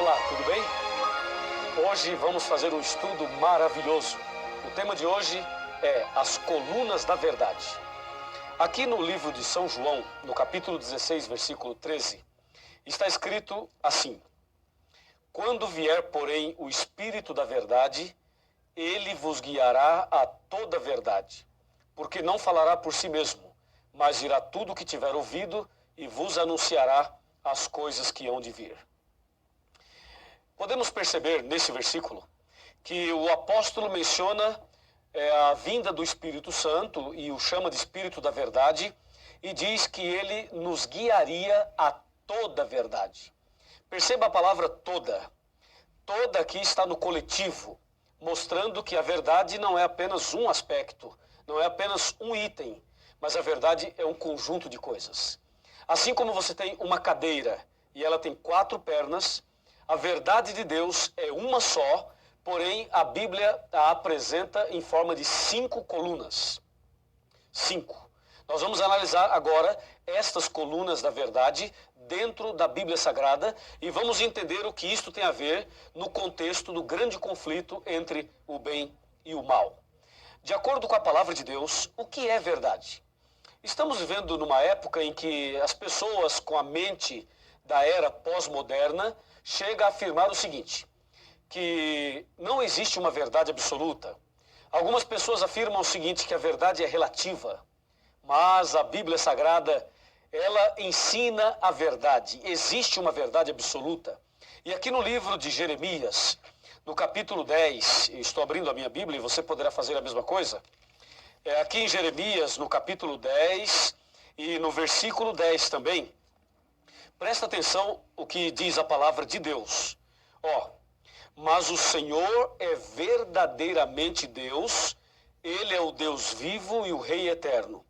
Olá, tudo bem? Hoje vamos fazer um estudo maravilhoso. O tema de hoje é as colunas da verdade. Aqui no livro de São João, no capítulo 16, versículo 13, está escrito assim: Quando vier, porém, o Espírito da verdade, ele vos guiará a toda a verdade, porque não falará por si mesmo, mas dirá tudo o que tiver ouvido e vos anunciará as coisas que hão de vir. Podemos perceber nesse versículo que o apóstolo menciona a vinda do Espírito Santo e o chama de Espírito da Verdade e diz que ele nos guiaria a toda a verdade. Perceba a palavra toda. Toda aqui está no coletivo, mostrando que a verdade não é apenas um aspecto, não é apenas um item, mas a verdade é um conjunto de coisas. Assim como você tem uma cadeira e ela tem 4 pernas, a verdade de Deus é uma só, porém a Bíblia a apresenta em forma de 5 colunas. 5. Nós vamos analisar agora estas colunas da verdade dentro da Bíblia Sagrada e vamos entender o que isto tem a ver no contexto do grande conflito entre o bem e o mal. De acordo com a palavra de Deus, o que é verdade? Estamos vivendo numa época em que as pessoas com a mente da era pós-moderna chega a afirmar o seguinte, que não existe uma verdade absoluta. Algumas pessoas afirmam o seguinte, que a verdade é relativa, mas a Bíblia Sagrada, ela ensina a verdade. Existe uma verdade absoluta. E aqui no livro de Jeremias, no capítulo 10, estou abrindo a minha Bíblia e você poderá fazer a mesma coisa. Aqui em Jeremias, no capítulo 10 e no versículo 10 também, presta atenção o que diz a palavra de Deus. Mas o Senhor é verdadeiramente Deus, Ele é o Deus vivo e o Rei eterno.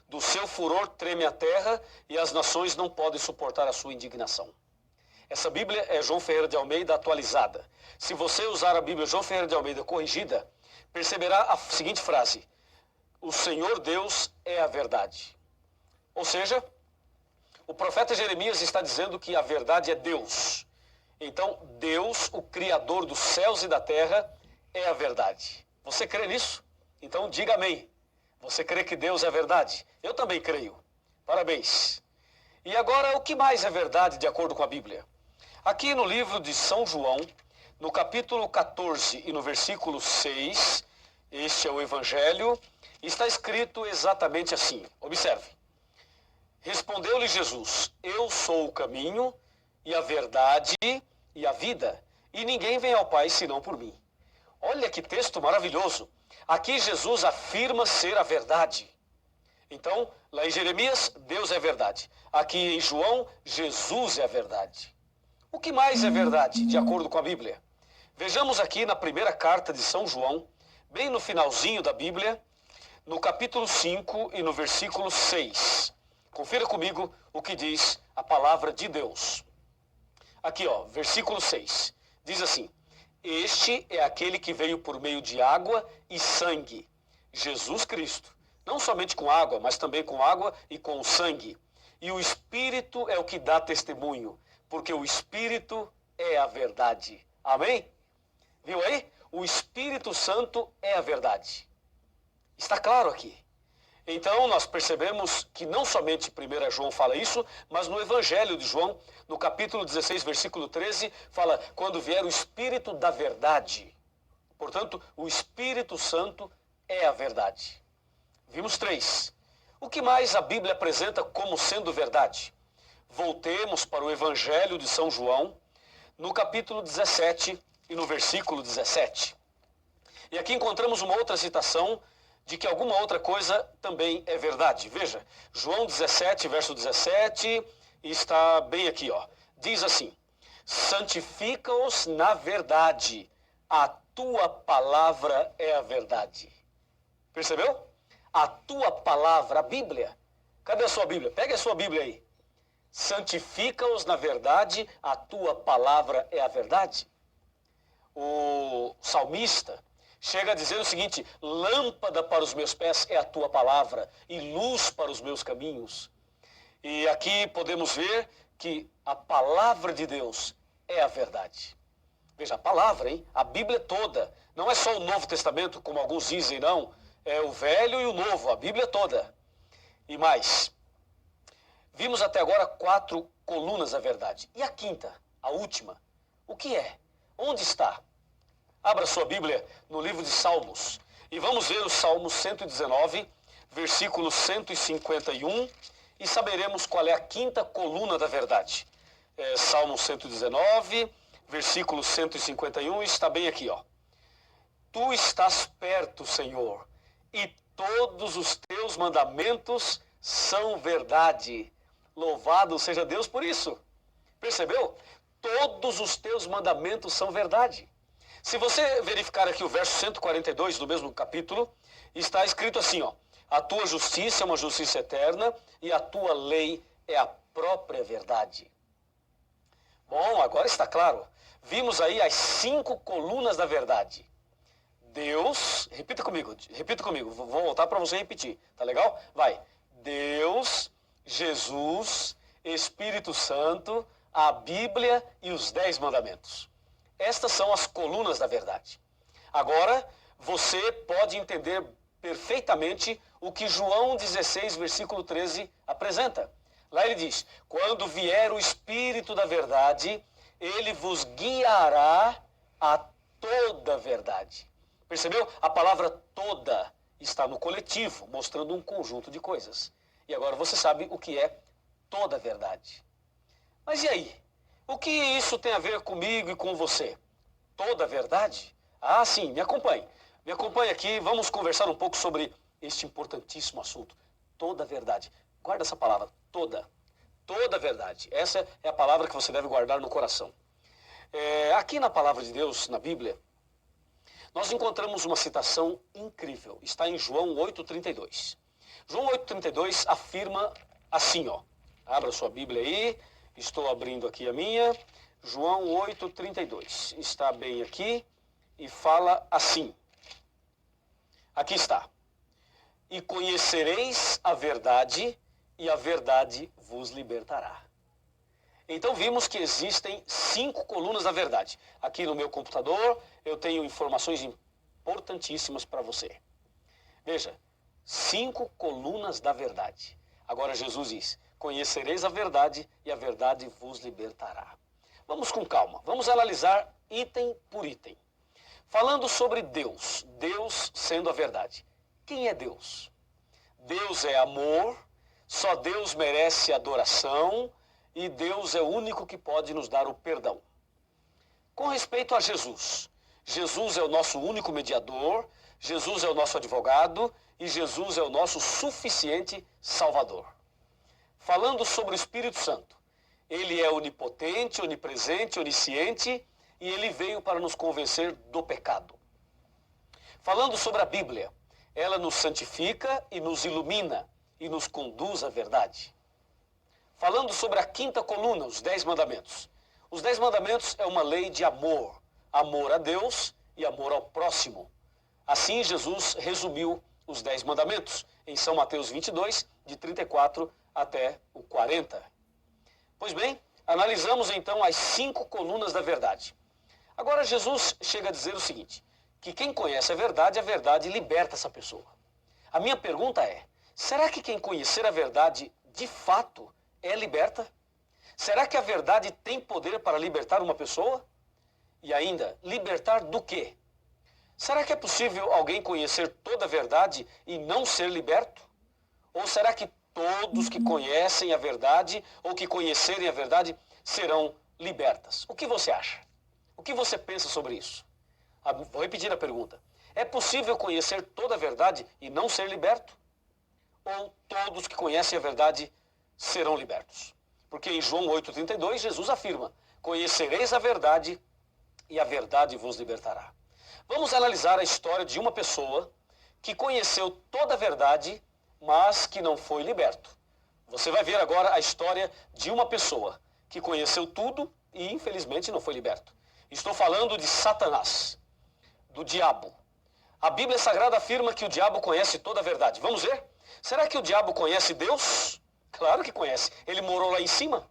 Do seu furor treme a terra e as nações não podem suportar a sua indignação. Essa Bíblia é João Ferreira de Almeida atualizada. Se você usar a Bíblia João Ferreira de Almeida corrigida, perceberá a seguinte frase: o Senhor Deus é a verdade. Ou seja, o profeta Jeremias está dizendo que a verdade é Deus. Então, Deus, o Criador dos céus e da terra, é a verdade. Você crê nisso? Então, diga amém. Você crê que Deus é verdade? Eu também creio. Parabéns. E agora, o que mais é verdade de acordo com a Bíblia? Aqui no livro de São João, no capítulo 14 e no versículo 6, este é o Evangelho, está escrito exatamente assim. Observe. Respondeu-lhe Jesus: Eu sou o caminho e a verdade e a vida, e ninguém vem ao Pai senão por mim. Olha que texto maravilhoso. Aqui Jesus afirma ser a verdade. Então, lá em Jeremias, Deus é verdade. Aqui em João, Jesus é a verdade. O que mais é verdade, de acordo com a Bíblia? Vejamos aqui na primeira carta de São João, bem no finalzinho da Bíblia, no capítulo 5 e no versículo 6. Confira comigo o que diz a palavra de Deus. Aqui, versículo 6. Diz assim: Este é aquele que veio por meio de água e sangue, Jesus Cristo. Não somente com água, mas também com água e com o sangue. E o Espírito é o que dá testemunho, porque o Espírito é a verdade. Amém? Viu aí? O Espírito Santo é a verdade. Está claro aqui. Então, nós percebemos que não somente 1 João fala isso, mas no Evangelho de João, no capítulo 16, versículo 13, fala, quando vier o Espírito da verdade. Portanto, o Espírito Santo é a verdade. Vimos 3. O que mais a Bíblia apresenta como sendo verdade? Voltemos para o Evangelho de São João, no capítulo 17 e no versículo 17. E aqui encontramos uma outra citação de que alguma outra coisa também é verdade. Veja, João 17, verso 17, está bem aqui, Diz assim: santifica-os na verdade, a tua palavra é a verdade. Percebeu? A tua palavra, a Bíblia. Cadê a sua Bíblia? Pega a sua Bíblia aí. Santifica-os na verdade, a tua palavra é a verdade. O salmista chega a dizer o seguinte: lâmpada para os meus pés é a tua palavra e luz para os meus caminhos. E aqui podemos ver que a palavra de Deus é a verdade. Veja, a palavra, hein? A Bíblia toda. Não é só o Novo Testamento, como alguns dizem, não. É o Velho e o Novo, a Bíblia toda. E mais, vimos até agora 4 colunas da verdade. E a quinta, a última, o que é? Onde está? Abra sua Bíblia no livro de Salmos. E vamos ver o Salmo 119, versículo 151, e saberemos qual é a quinta coluna da verdade. Salmo 119, versículo 151, está bem aqui, ó. Tu estás perto, Senhor, e todos os teus mandamentos são verdade. Louvado seja Deus por isso. Percebeu? Todos os teus mandamentos são verdade. Se você verificar aqui o verso 142 do mesmo capítulo, está escrito assim, ó. A tua justiça é uma justiça eterna e a tua lei é a própria verdade. Bom, agora está claro. Vimos aí as 5 colunas da verdade. Deus, repita comigo, vou voltar para você repetir, tá legal? Vai. Deus, Jesus, Espírito Santo, a Bíblia e os 10 mandamentos. Estas são as colunas da verdade. Agora, você pode entender perfeitamente o que João 16, versículo 13 apresenta. Lá ele diz, quando vier o Espírito da verdade, ele vos guiará a toda a verdade. Percebeu? A palavra toda está no coletivo, mostrando um conjunto de coisas. E agora você sabe o que é toda a verdade. Mas e aí? O que isso tem a ver comigo e com você? Toda a verdade? Ah, sim, me acompanhe. Me acompanhe aqui, vamos conversar um pouco sobre este importantíssimo assunto. Toda a verdade. Guarda essa palavra, toda. Toda a verdade. Essa é a palavra que você deve guardar no coração. Aqui na palavra de Deus, na Bíblia, nós encontramos uma citação incrível. Está em João 8,32. João 8,32 afirma assim, ó. Abra sua Bíblia aí. Estou abrindo aqui a minha. João 8,32. Está bem aqui e fala assim. Aqui está. E conhecereis a verdade, e a verdade vos libertará. Então vimos que existem 5 colunas da verdade. Aqui no meu computador eu tenho informações importantíssimas para você. Veja, 5 colunas da verdade. Agora Jesus diz, conhecereis a verdade e a verdade vos libertará. Vamos com calma, vamos analisar item por item. Falando sobre Deus, Deus sendo a verdade. Quem é Deus? Deus é amor, só Deus merece adoração e Deus é o único que pode nos dar o perdão. Com respeito a Jesus, Jesus é o nosso único mediador, Jesus é o nosso advogado e Jesus é o nosso suficiente Salvador. Falando sobre o Espírito Santo, ele é onipotente, onipresente, onisciente e ele veio para nos convencer do pecado. Falando sobre a Bíblia, ela nos santifica e nos ilumina e nos conduz à verdade. Falando sobre a quinta coluna, os 10 mandamentos. Os 10 mandamentos é uma lei de amor. Amor a Deus e amor ao próximo. Assim Jesus resumiu os 10 mandamentos em São Mateus 22, de 34 até o 40. Pois bem, analisamos então as 5 colunas da verdade. Agora Jesus chega a dizer o seguinte, que quem conhece a verdade liberta essa pessoa. A minha pergunta é, será que quem conhecer a verdade de fato é liberta? Será que a verdade tem poder para libertar uma pessoa? E ainda, libertar do quê? Será que é possível alguém conhecer toda a verdade e não ser liberto? Ou será que todos que conhecem a verdade ou que conhecerem a verdade serão libertas? O que você acha? O que você pensa sobre isso? Vou repetir a pergunta. É possível conhecer toda a verdade e não ser liberto? Ou todos que conhecem a verdade serão libertos? Porque em João 8,32 Jesus afirma, conhecereis a verdade e a verdade vos libertará. Vamos analisar a história de uma pessoa que conheceu toda a verdade, mas que não foi liberto. Você vai ver agora a história de uma pessoa que conheceu tudo e infelizmente não foi liberto. Estou falando de Satanás, do diabo. A Bíblia Sagrada afirma que o diabo conhece toda a verdade. Vamos ver? Será que o diabo conhece Deus? Claro que conhece. Ele morou lá em cima,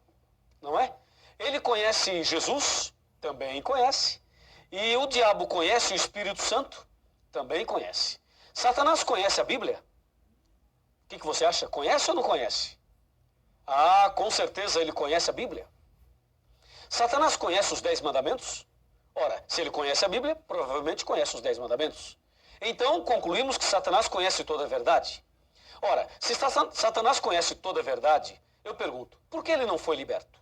não é? Ele conhece Jesus? Também conhece. E o diabo conhece o Espírito Santo? Também conhece. Satanás conhece a Bíblia? O que você acha? Conhece ou não conhece? Ah, com certeza ele conhece a Bíblia. Satanás conhece os 10 mandamentos? Ora, se ele conhece a Bíblia, provavelmente conhece os 10 mandamentos. Então, concluímos que Satanás conhece toda a verdade. Ora, se Satanás conhece toda a verdade, eu pergunto, por que ele não foi liberto?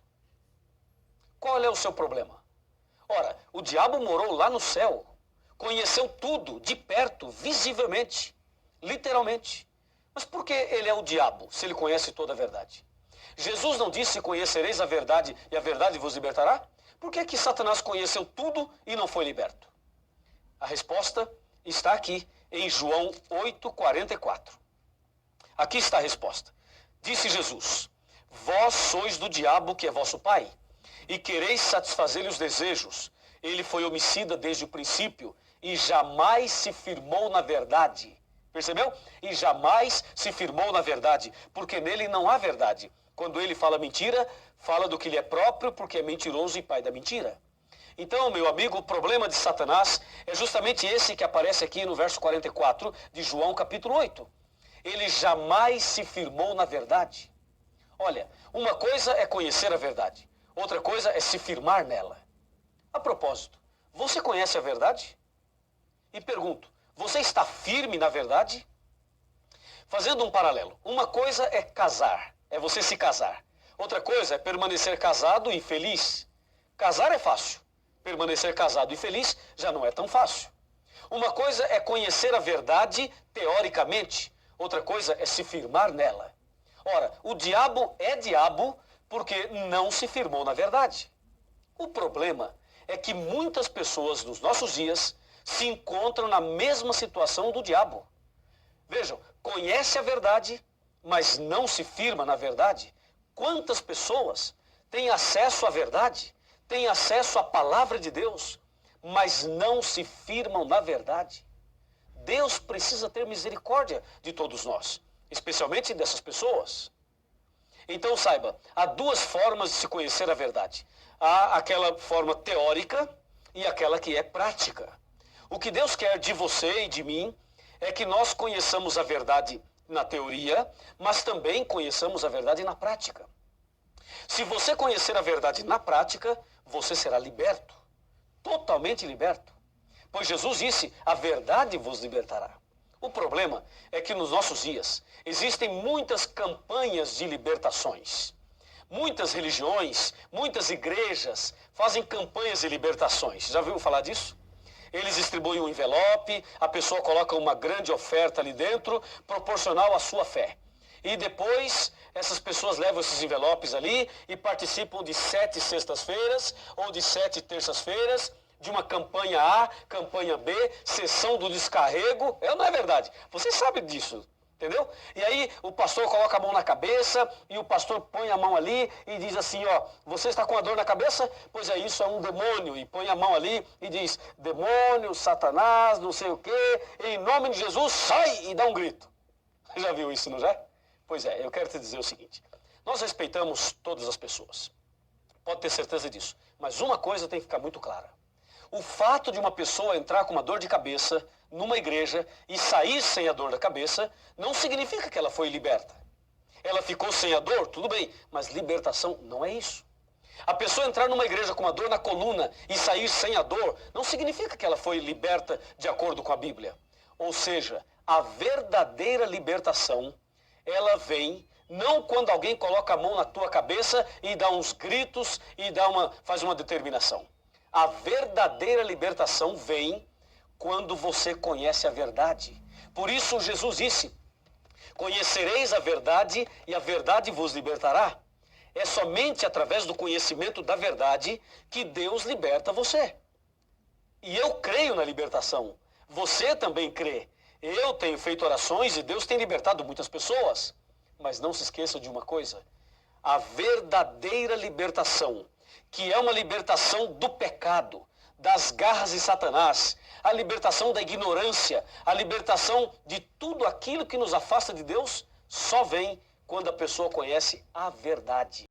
Qual é o seu problema? Ora, o diabo morou lá no céu, conheceu tudo de perto, visivelmente, literalmente. Mas por que ele é o diabo, se ele conhece toda a verdade? Jesus não disse, conhecereis a verdade e a verdade vos libertará? Por que que Satanás conheceu tudo e não foi liberto? A resposta está aqui em João 8,44. Aqui está a resposta. Disse Jesus, vós sois do diabo que é vosso pai, e quereis satisfazer-lhe os desejos. Ele foi homicida desde o princípio e jamais se firmou na verdade. Percebeu? E jamais se firmou na verdade, porque nele não há verdade. Quando ele fala mentira, fala do que lhe é próprio, porque é mentiroso e pai da mentira. Então, meu amigo, o problema de Satanás é justamente esse que aparece aqui no verso 44 de João capítulo 8. Ele jamais se firmou na verdade. Olha, uma coisa é conhecer a verdade, outra coisa é se firmar nela. A propósito, você conhece a verdade? E pergunto, você está firme na verdade? Fazendo um paralelo, uma coisa é casar, é você se casar. Outra coisa é permanecer casado e feliz. Casar é fácil, permanecer casado e feliz já não é tão fácil. Uma coisa é conhecer a verdade teoricamente, outra coisa é se firmar nela. Ora, o diabo é diabo porque não se firmou na verdade. O problema é que muitas pessoas nos nossos dias se encontram na mesma situação do diabo. Vejam, conhece a verdade, mas não se firma na verdade. Quantas pessoas têm acesso à verdade, têm acesso à palavra de Deus, mas não se firmam na verdade? Deus precisa ter misericórdia de todos nós, especialmente dessas pessoas. Então saiba, há duas formas de se conhecer a verdade. Há aquela forma teórica e aquela que é prática. O que Deus quer de você e de mim é que nós conheçamos a verdade na teoria, mas também conheçamos a verdade na prática. Se você conhecer a verdade na prática, você será liberto, totalmente liberto. Pois Jesus disse, a verdade vos libertará. O problema é que nos nossos dias existem muitas campanhas de libertações. Muitas religiões, muitas igrejas fazem campanhas de libertações. Já ouviu falar disso? Eles distribuem um envelope, a pessoa coloca uma grande oferta ali dentro, proporcional à sua fé. E depois, essas pessoas levam esses envelopes ali e participam de 7 sextas-feiras ou de 7 terças-feiras, de uma campanha A, campanha B, sessão do descarrego. Não é verdade? Você sabe disso, entendeu? E aí o pastor coloca a mão na cabeça e o pastor põe a mão ali e diz assim, ó, você está com a dor na cabeça? Pois é, isso é um demônio. E põe a mão ali e diz, demônio, Satanás, não sei o quê, em nome de Jesus, sai! E dá um grito. Já viu isso, não já? Pois é, eu quero te dizer o seguinte, nós respeitamos todas as pessoas. Pode ter certeza disso. Mas uma coisa tem que ficar muito clara. O fato de uma pessoa entrar com uma dor de cabeça numa igreja e sair sem a dor da cabeça não significa que ela foi liberta. Ela ficou sem a dor, tudo bem, mas libertação não é isso. A pessoa entrar numa igreja com uma dor na coluna e sair sem a dor não significa que ela foi liberta de acordo com a Bíblia. Ou seja, a verdadeira libertação, ela vem não quando alguém coloca a mão na tua cabeça e dá uns gritos e faz uma determinação. A verdadeira libertação vem quando você conhece a verdade. Por isso Jesus disse, conhecereis a verdade e a verdade vos libertará. É somente através do conhecimento da verdade que Deus liberta você. E eu creio na libertação. Você também crê. Eu tenho feito orações e Deus tem libertado muitas pessoas. Mas não se esqueça de uma coisa. A verdadeira libertação, que é uma libertação do pecado, das garras de Satanás, a libertação da ignorância, a libertação de tudo aquilo que nos afasta de Deus, só vem quando a pessoa conhece a verdade.